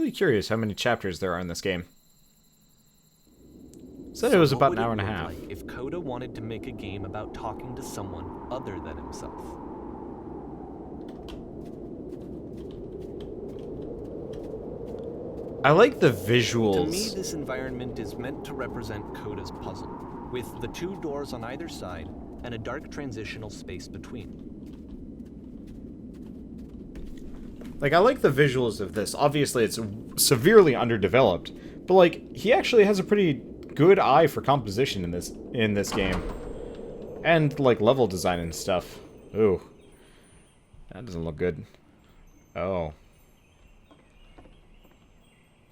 really curious how many chapters there are in this game. Said it was about an hour and a half. Like if Coda wanted to make a game about talking to someone other than himself. I like the visuals. To me, this environment is meant to represent Coda's puzzle, with the two doors on either side and a dark transitional space between. Like, I like the visuals of this. Obviously, it's severely underdeveloped, but like, he actually has a pretty good eye for composition in this game, and like level design and stuff. Ooh, that doesn't look good. Oh.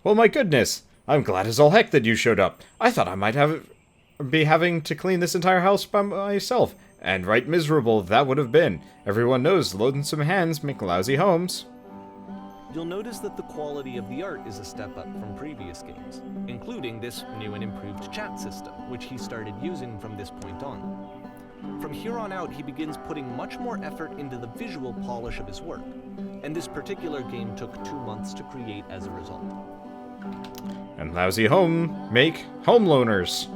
Well, my goodness! I'm glad as all heck that you showed up. I thought I might be having to clean this entire house by myself, and right miserable that would have been. Everyone knows loathsome hands make lousy homes. You'll notice that the quality of the art is a step up from previous games, including this new and improved chat system, which he started using from this point on. From here on out, he begins putting much more effort into the visual polish of his work, and this particular game took 2 months to create as a result. And lousy home make home loaners.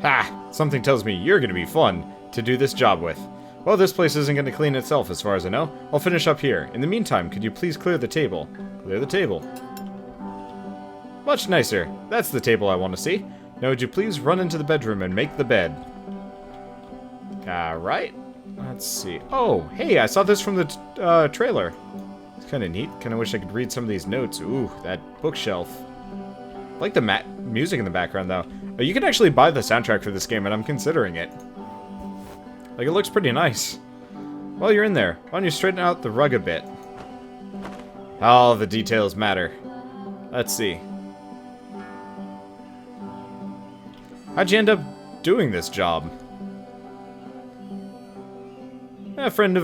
Ha! Something tells me you're gonna be fun to do this job with. Well, this place isn't gonna clean itself as far as I know. I'll finish up here. In the meantime, could you please clear the table? Clear the table. Much nicer. That's the table I want to see. Now would you please run into the bedroom and make the bed? Alright. Let's see. Oh, hey, I saw this from the trailer. It's kind of neat. Kind of wish I could read some of these notes. Ooh, that bookshelf. I like the music in the background, though. You can actually buy the soundtrack for this game, and I'm considering it. Like, it looks pretty nice. While you're in there, why don't you straighten out the rug a bit? All the details matter. Let's see. How'd you end up doing this job? A friend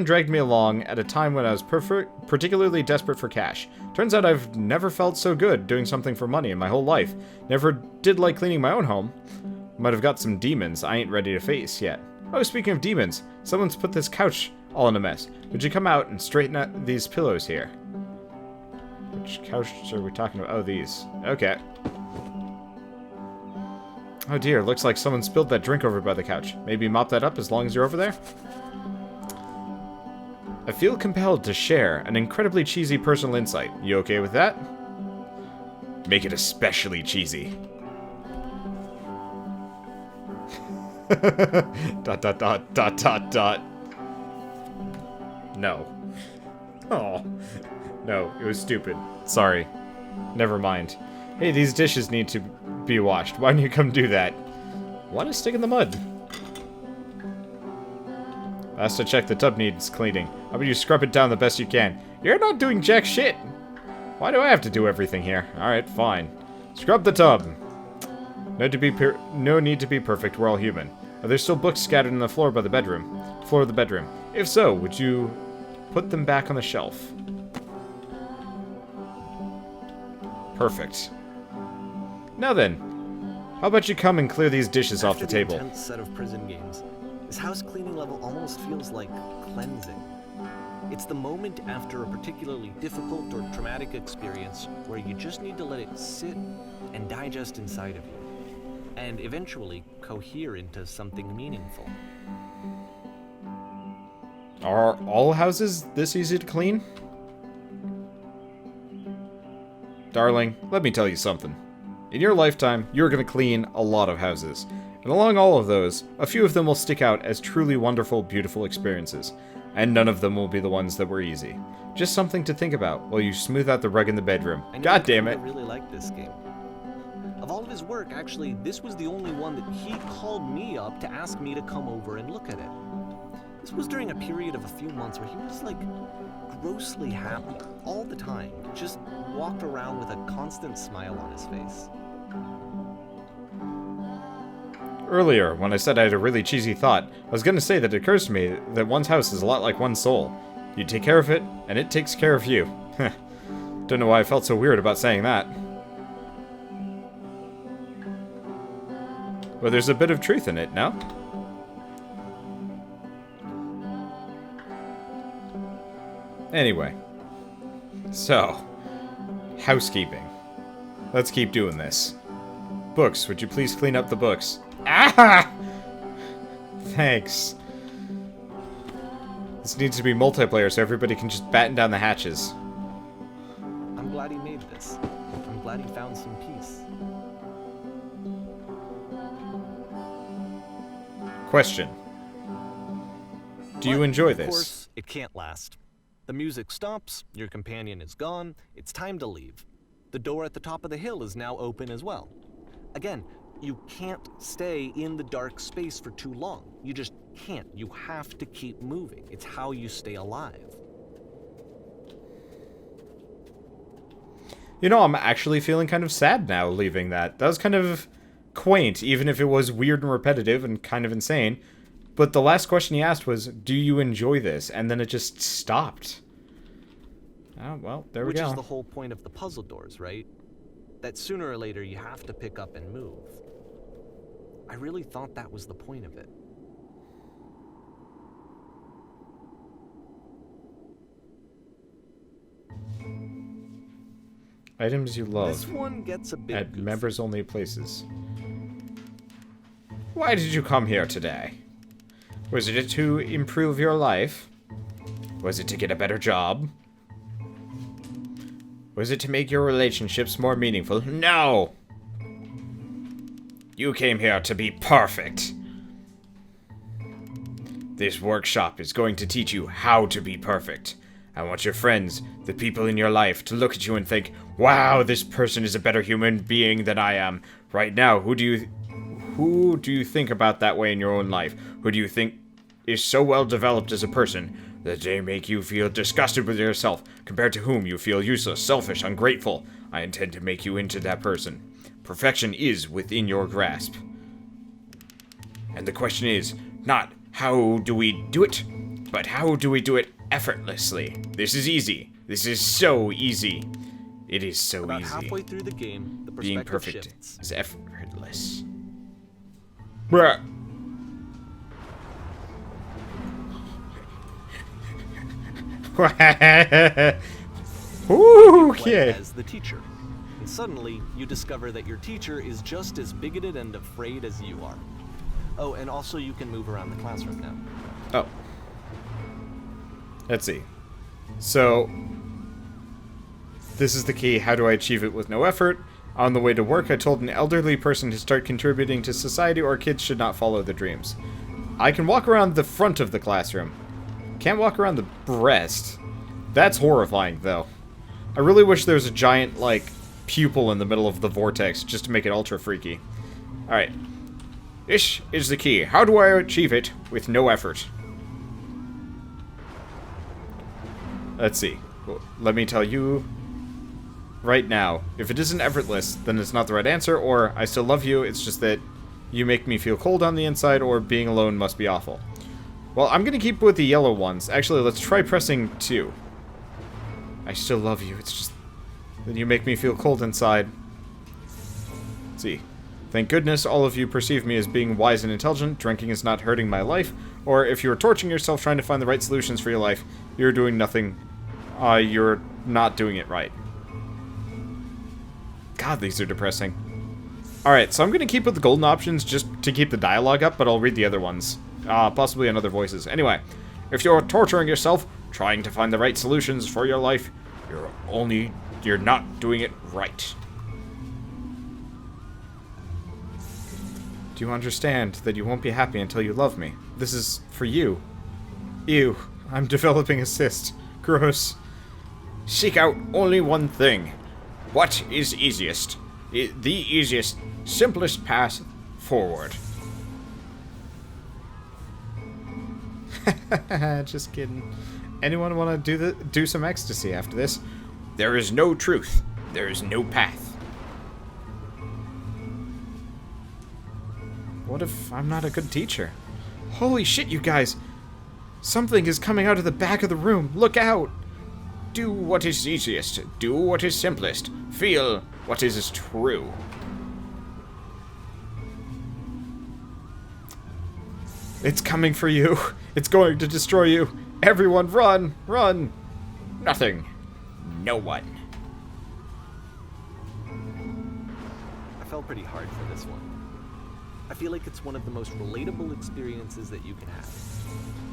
dragged me along at a time when I was particularly desperate for cash. Turns out I've never felt so good doing something for money in my whole life. Never did like cleaning my own home. Might have got some demons I ain't ready to face yet. Oh, speaking of demons, someone's put this couch all in a mess. Would you come out and straighten out these pillows here? Which couch are we talking about? Oh, these. Okay. Oh dear, looks like someone spilled that drink over by the couch. Maybe mop that up as long as you're over there? I feel compelled to share an incredibly cheesy personal insight. You okay with that? Make it especially cheesy. dot dot dot dot dot dot. No. Oh. No, it was stupid. Sorry. Never mind. Hey, these dishes need to be washed. Why don't you come do that? Why not stick in the mud? Last I checked, the tub needs cleaning. How about you scrub it down the best you can? You're not doing jack shit! Why do I have to do everything here? Alright, fine. Scrub the tub. No need to be perfect, we're all human. Are there still books scattered on the floor of the bedroom? If so, would you put them back on the shelf? Perfect. Now then, how about you come and clear these dishes off the table? After the intense set of prison games, this house cleaning level almost feels like cleansing. It's the moment after a particularly difficult or traumatic experience where you just need to let it sit and digest inside of you, and eventually cohere into something meaningful. Are all houses this easy to clean? Darling, let me tell you something. In your lifetime, you're going to clean a lot of houses. And along all of those, a few of them will stick out as truly wonderful, beautiful experiences. And none of them will be the ones that were easy. Just something to think about while you smooth out the rug in the bedroom. God damn it. I really like this game. Of all of his work, actually, this was the only one that he called me up to ask me to come over and look at it. This was during a period of a few months where he was, like, grossly happy all the time. Just walked around with a constant smile on his face. Earlier, when I said I had a really cheesy thought, I was going to say that it occurs to me that one's house is a lot like one's soul. You take care of it, and it takes care of you. Don't know why I felt so weird about saying that. Well, there's a bit of truth in it, no? Anyway. So. Housekeeping. Let's keep doing this. Books, would you please clean up the books? Ah! Thanks. This needs to be multiplayer so everybody can just batten down the hatches. I'm glad he made this. I'm glad he found some peace. Question. Do you enjoy this? Of course, it can't last. The music stops, your companion is gone, it's time to leave. The door at the top of the hill is now open as well. Again, you can't stay in the dark space for too long. You just can't. You have to keep moving. It's how you stay alive. You know, I'm actually feeling kind of sad now leaving that. That was kind of quaint, even if it was weird and repetitive and kind of insane. But the last question he asked was, do you enjoy this? And then it just stopped. Oh, well, there we go. Which is the whole point of the puzzle doors, right? That sooner or later you have to pick up and move. I really thought that was the point of it. Items you love. This one gets a bit at goofy. members-only places. Why did you come here today? Was it to improve your life? Was it to get a better job? Was it to make your relationships more meaningful? No! You came here to be perfect. This workshop is going to teach you how to be perfect. I want your friends, the people in your life, to look at you and think, wow, this person is a better human being than I am. Right now, who do you think about that way in your own life? Who do you think is so well developed as a person that they make you feel disgusted with yourself, compared to whom you feel useless, selfish, ungrateful? I intend to make you into that person. Perfection is within your grasp. And the question is, not how do we do it, but how do we do it effortlessly? This is easy. This is so easy. It is so About easy. halfway through the game, the Being perspective perfect shifts. is effortless. Bruh. Ooh, okay. As the teacher. And suddenly, you discover that your teacher is just as bigoted and afraid as you are. Oh, and also you can move around the classroom now. Oh. Let's see. So, this is the key. How do I achieve it with no effort? On the way to work, I told an elderly person to start contributing to society or kids should not follow their dreams. I can walk around the front of the classroom. Can't walk around the breast. That's horrifying, though. I really wish there was a giant, like, pupil in the middle of the vortex just to make it ultra freaky. Alright. This is the key. How do I achieve it with no effort? Let's see. Well, let me tell you right now. If it isn't effortless, then it's not the right answer, or I still love you, it's just that you make me feel cold on the inside, or being alone must be awful. Well, I'm gonna keep with the yellow ones. Actually, let's try pressing 2. I still love you, it's just that you make me feel cold inside. Let's see. Thank goodness all of you perceive me as being wise and intelligent. Drinking is not hurting my life. Or if you're torturing yourself trying to find the right solutions for your life, you're doing nothing. You're not doing it right. God, these are depressing. Alright, so I'm going to keep with the golden options just to keep the dialogue up, but I'll read the other ones. Possibly in other voices. Anyway, if you're torturing yourself, trying to find the right solutions for your life, you're not doing it right. Do you understand that you won't be happy until you love me? This is for you. Ew, I'm developing a cyst. Gross. Seek out only one thing. What is easiest? The easiest, simplest path forward. Just kidding. Anyone want to do some ecstasy after this? There is no truth. There is no path. What if I'm not a good teacher? Holy shit, you guys! Something is coming out of the back of the room. Look out! Do what is easiest. Do what is simplest. Feel what is true. It's coming for you. It's going to destroy you. Everyone run! Run! Nothing. No one. I fell pretty hard for this one. I feel like it's one of the most relatable experiences that you can have.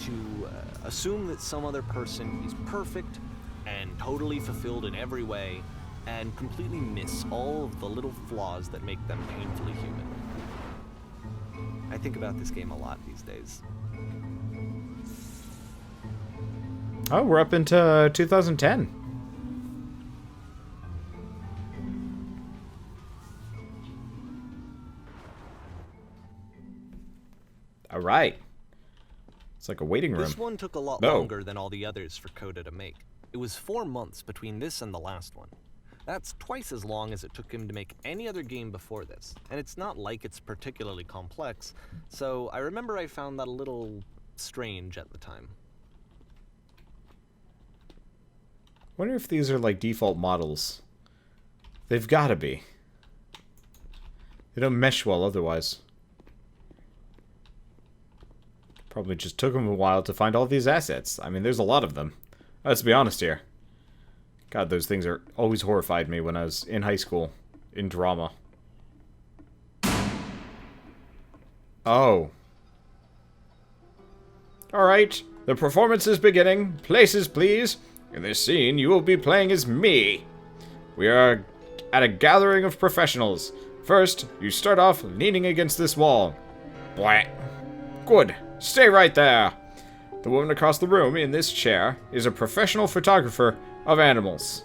To assume that some other person is perfect and totally fulfilled in every way, and completely miss all of the little flaws that make them painfully human. I think about this game a lot these days. Oh, we're up into 2010. All right. It's like a waiting room. This one took a lot longer than all the others for Coda to make. It was 4 months between this and the last one. That's twice as long as it took him to make any other game before this, and it's not like it's particularly complex, so I remember I found that a little strange at the time. Wonder if these are like default models. They've got to be. They don't mesh well otherwise. Probably just took them a while to find all these assets. I mean, there's a lot of them. Let's be honest here. God, those things are always horrified me when I was in high school, in drama. Oh. Alright, the performance is beginning. Places, please. In this scene, you will be playing as me. We are at a gathering of professionals. First, you start off leaning against this wall. Blah. Good. Stay right there. The woman across the room in this chair is a professional photographer of animals.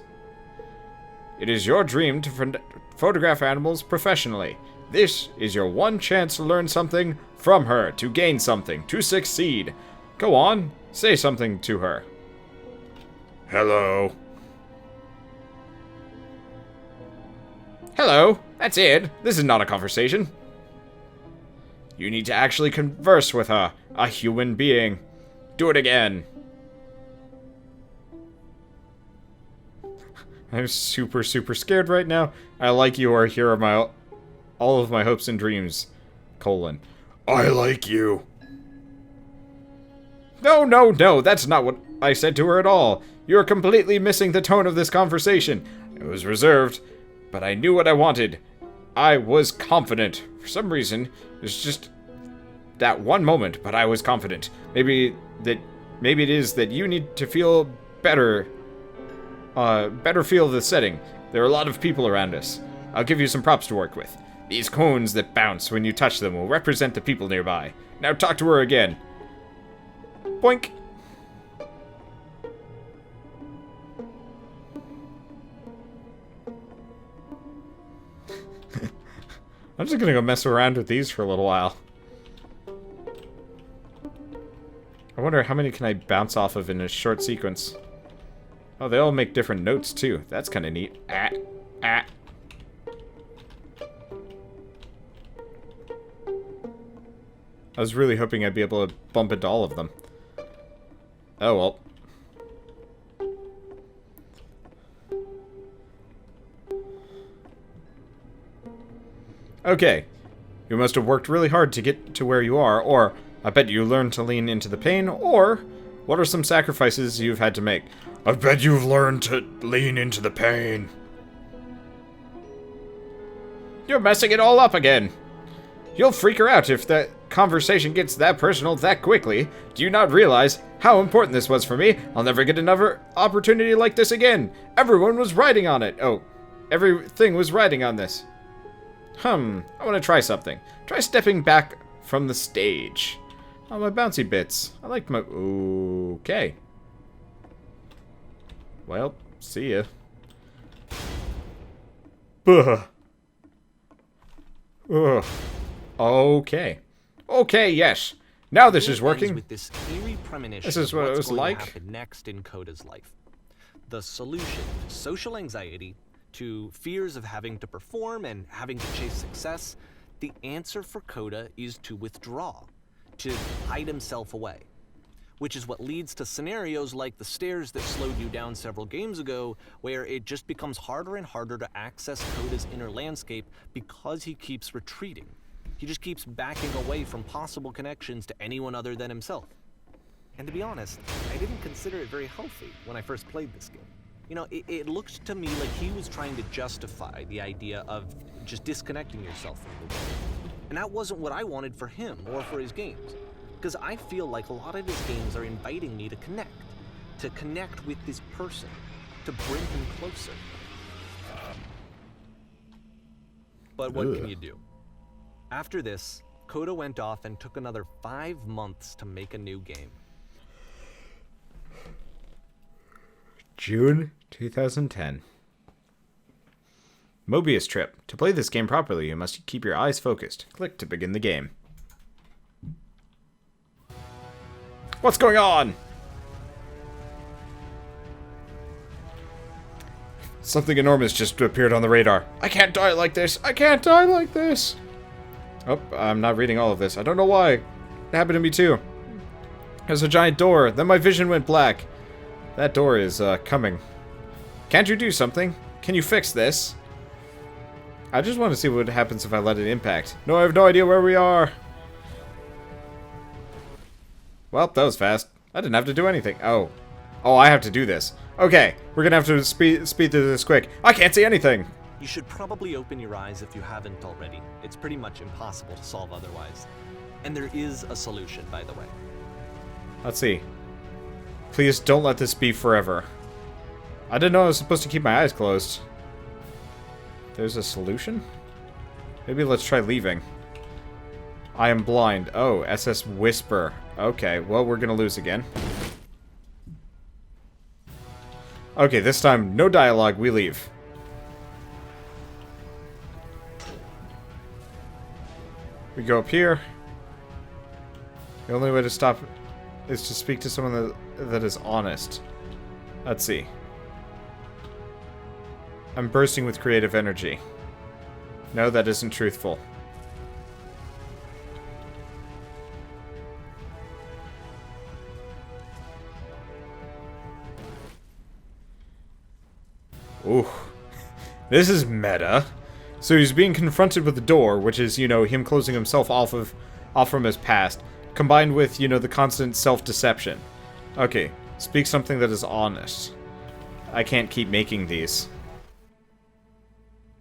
It is your dream to photograph animals professionally. This is your one chance to learn something from her, to gain something, to succeed. Go on, say something to her. Hello. Hello, that's it. This is not a conversation. You need to actually converse with her, a human being. Do it again. I'm super scared right now. I like you are here are my all of my hopes and dreams. Colon. I like you. No, that's not what I said to her at all. You are completely missing the tone of this conversation. It was reserved, but I knew what I wanted. I was confident. For some reason, it's just that one moment, but I was confident. Maybe it is that you need to feel better feel the setting. There are a lot of people around us. I'll give you some props to work with. These cones that bounce when you touch them will represent the people nearby. Now talk to her again. Boink. I'm just gonna go mess around with these for a little while. I wonder how many can I bounce off of in a short sequence. Oh, they all make different notes too. That's kind of neat. Ah. I was really hoping I'd be able to bump into all of them. Oh well. Okay. You must have worked really hard to get to where you are, or I bet you learned to lean into the pain, or what are some sacrifices you've had to make? I bet you've learned to lean into the pain. You're messing it all up again. You'll freak her out if that conversation gets that personal that quickly. Do you not realize how important this was for me? I'll never get another opportunity like this again. Everyone was riding on it. Oh, everything was riding on this. I want to try something. Try stepping back from the stage. Oh, my bouncy bits. I like my... Okay. Well, see ya. Ugh. Ugh. Okay. Okay, yes. Now this is working. With this eerie premonition This is what it was like. To happen next in Coda's life. The solution to social anxiety, to fears of having to perform and having to chase success, the answer for Coda is to withdraw, to hide himself away. Which is what leads to scenarios like the stairs that slowed you down several games ago, where it just becomes harder and harder to access Coda's inner landscape because he keeps retreating. He just keeps backing away from possible connections to anyone other than himself. And to be honest, I didn't consider it very healthy when I first played this game. You know, it looked to me like he was trying to justify the idea of just disconnecting yourself from the world. And that wasn't what I wanted for him or for his games. Because I feel like a lot of his games are inviting me to connect with this person, to bring him closer. But what can you do? After this, Coda went off and took another 5 months to make a new game. June 2010. Mobius trip. To play this game properly, you must keep your eyes focused. Click to begin the game. What's going on? Something enormous just appeared on the radar. I can't die like this. I can't die like this. Oh, I'm not reading all of this. I don't know why. It happened to me too. There's a giant door. Then my vision went black. That door is, coming. Can't you do something? Can you fix this? I just want to see what happens if I let it impact. No, I have no idea where we are. Well, that was fast. I didn't have to do anything. Oh. Oh, I have to do this. Okay, we're gonna have to speed through this quick. I can't see anything. You should probably open your eyes if you haven't already. It's pretty much impossible to solve otherwise. And there is a solution, by the way. Let's see. Please don't let this be forever. I didn't know I was supposed to keep my eyes closed. There's a solution? Maybe let's try leaving. I am blind. Oh, SS Whisper. Okay, well, we're gonna lose again. Okay, this time, no dialogue, we leave. We go up here. The only way to stop is to speak to someone that is honest. Let's see. I'm bursting with creative energy. No, that isn't truthful. Ooh. This is meta. So he's being confronted with the door, which is, you know, him closing himself off from his past, combined with, you know, the constant self-deception. Okay, speak something that is honest. I can't keep making these.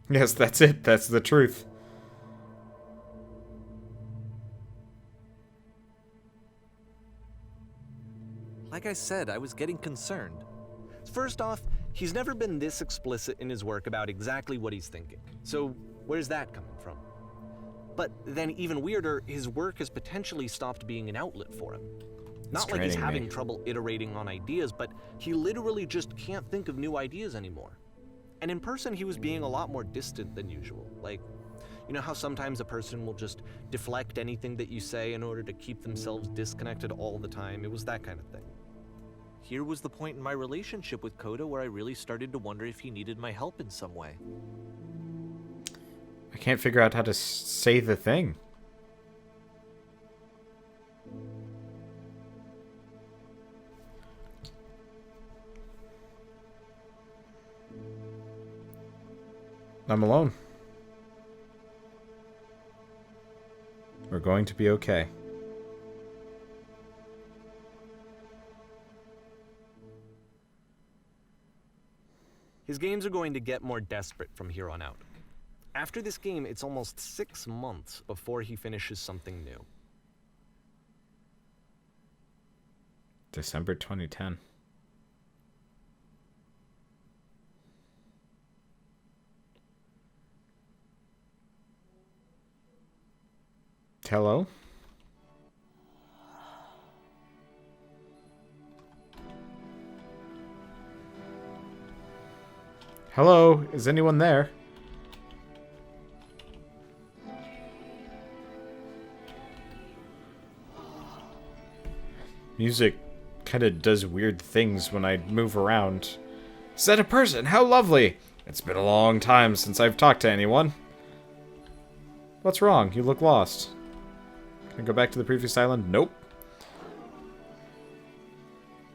Yes, that's it. That's the truth. Like I said, I was getting concerned. First off, he's never been this explicit in his work about exactly what he's thinking. So, where's that coming from? But then, even weirder, his work has potentially stopped being an outlet for him. Not like he's having trouble iterating on ideas, but he literally just can't think of new ideas anymore. And in person, he was being a lot more distant than usual. Like, you know how sometimes a person will just deflect anything that you say in order to keep themselves disconnected all the time? It was that kind of thing. Here was the point in my relationship with Coda where I really started to wonder if he needed my help in some way. I can't figure out how to say the thing. I'm alone. We're going to be okay. His games are going to get more desperate from here on out. After this game, it's almost 6 months before he finishes something new. December 2010. Hello? Hello? Is anyone there? Music kind of does weird things when I move around. Is that a person? How lovely! It's been a long time since I've talked to anyone. What's wrong? You look lost. Can I go back to the previous island? Nope.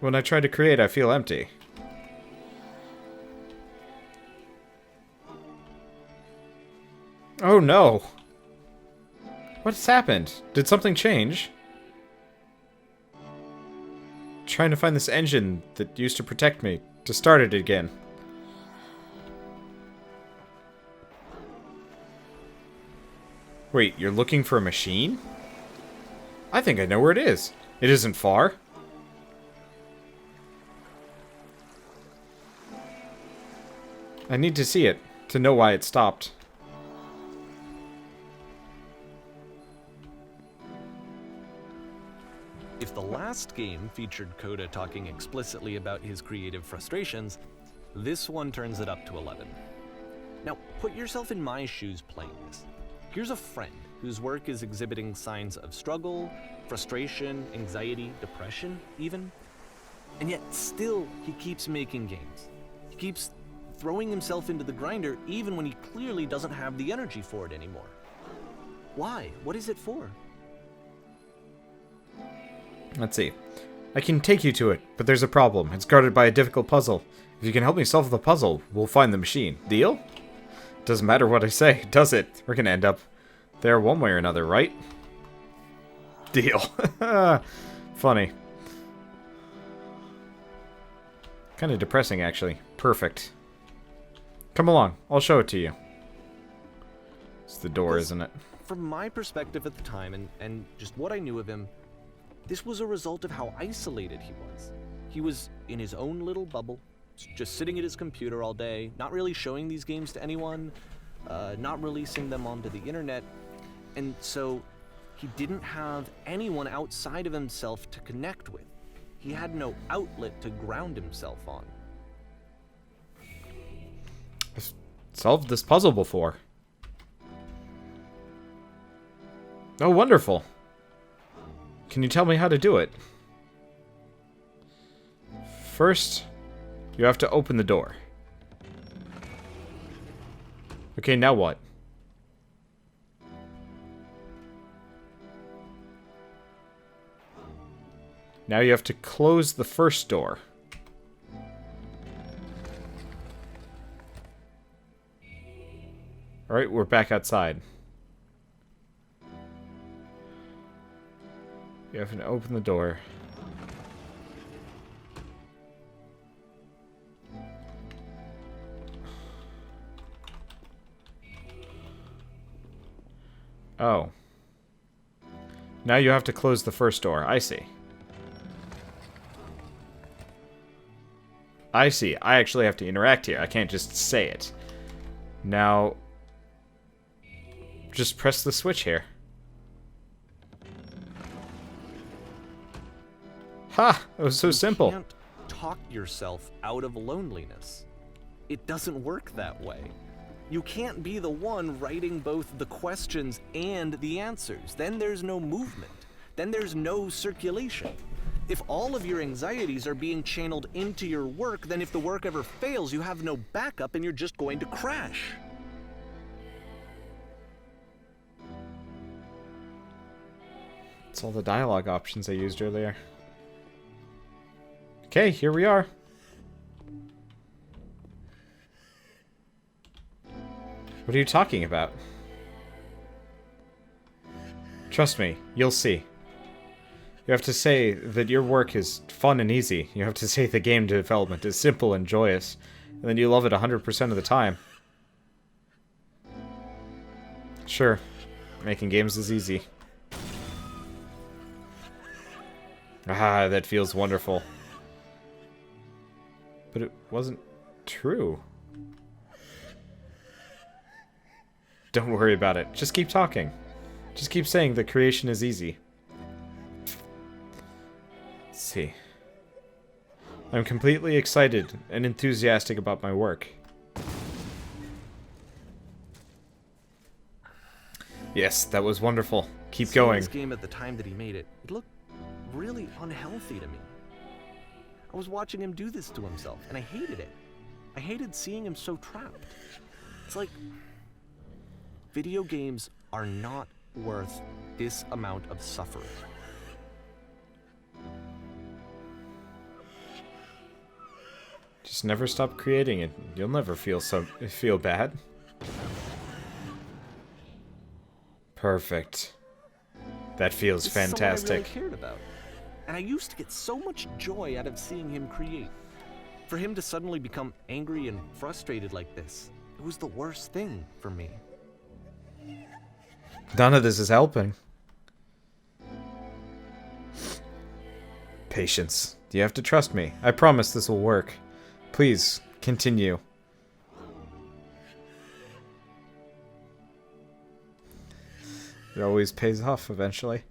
When I try to create, I feel empty. Oh no! What's happened? Did something change? trying to find this engine that used to protect me, to start it again. Wait, you're looking for a machine? I think I know where it is. It isn't far. I need to see it, to know why it stopped. If the last game featured Coda talking explicitly about his creative frustrations, this one turns it up to 11. Now, put yourself in my shoes playing this. Here's a friend whose work is exhibiting signs of struggle, frustration, anxiety, depression, even. And yet, still, he keeps making games. He keeps throwing himself into the grinder even when he clearly doesn't have the energy for it anymore. Why? What is it for? Let's see. I can take you to it, but there's a problem. It's guarded by a difficult puzzle. If you can help me solve the puzzle, we'll find the machine. Deal? Doesn't matter what I say, does it? We're gonna end up there one way or another, right? Deal. Funny. Kind of depressing, actually. Perfect. Come along. I'll show it to you. It's the door, isn't it? From my perspective at the time, and just what I knew of him, this was a result of how isolated he was. He was in his own little bubble, just sitting at his computer all day, not really showing these games to anyone, not releasing them onto the internet, and so he didn't have anyone outside of himself to connect with. He had no outlet to ground himself on. I've solved this puzzle before. Oh, wonderful. Can you tell me how to do it? First, you have to open the door. Okay, now what? Now you have to close the first door. Alright, we're back outside. You have to open the door. Oh. Now you have to close the first door. I see. I see. I actually have to interact here. I can't just say it. Now, just press the switch here. Ha! It was so simple. You can't talk yourself out of loneliness. It doesn't work that way. You can't be the one writing both the questions and the answers. Then there's no movement. Then there's no circulation. If all of your anxieties are being channeled into your work, then if the work ever fails, you have no backup and you're just going to crash. It's all the dialogue options I used earlier. Okay, here we are. What are you talking about? Trust me, you'll see. You have to say that your work is fun and easy. You have to say the game development is simple and joyous. And then you love it 100% of the time. Sure, making games is easy. Ah, that feels wonderful. But it wasn't true. Don't worry about it. Just keep talking. Just keep saying that creation is easy. Let's see. I'm completely excited and enthusiastic about my work. Yes, that was wonderful. Keep going. This game at the time that he made it, it looked really unhealthy to me. I was watching him do this to himself, and I hated it. I hated seeing him so trapped. It's like, video games are not worth this amount of suffering. Just never stop creating it. You'll never feel bad. Perfect. That feels fantastic. This is someone I really cared about. And I used to get so much joy out of seeing him create. For him to suddenly become angry and frustrated like this, it was the worst thing for me. None of this is helping. Patience. You have to trust me. I promise this will work. Please, continue. It always pays off eventually.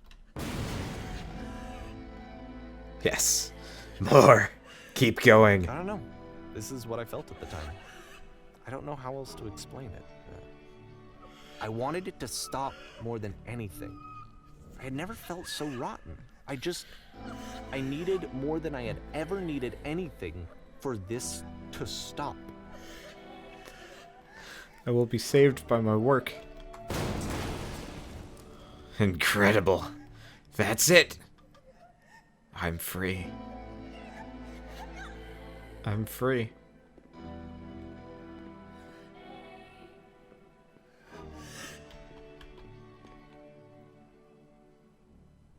Yes. More. Keep going. I don't know. This is what I felt at the time. I don't know how else to explain it. I wanted it to stop more than anything. I had never felt so rotten. I needed more than I had ever needed anything for this to stop. I will be saved by my work. Incredible. That's it. I'm free. I'm free.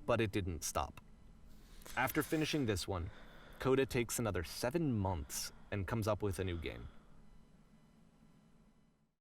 But it didn't stop. After finishing this one, Coda takes another 7 months and comes up with a new game.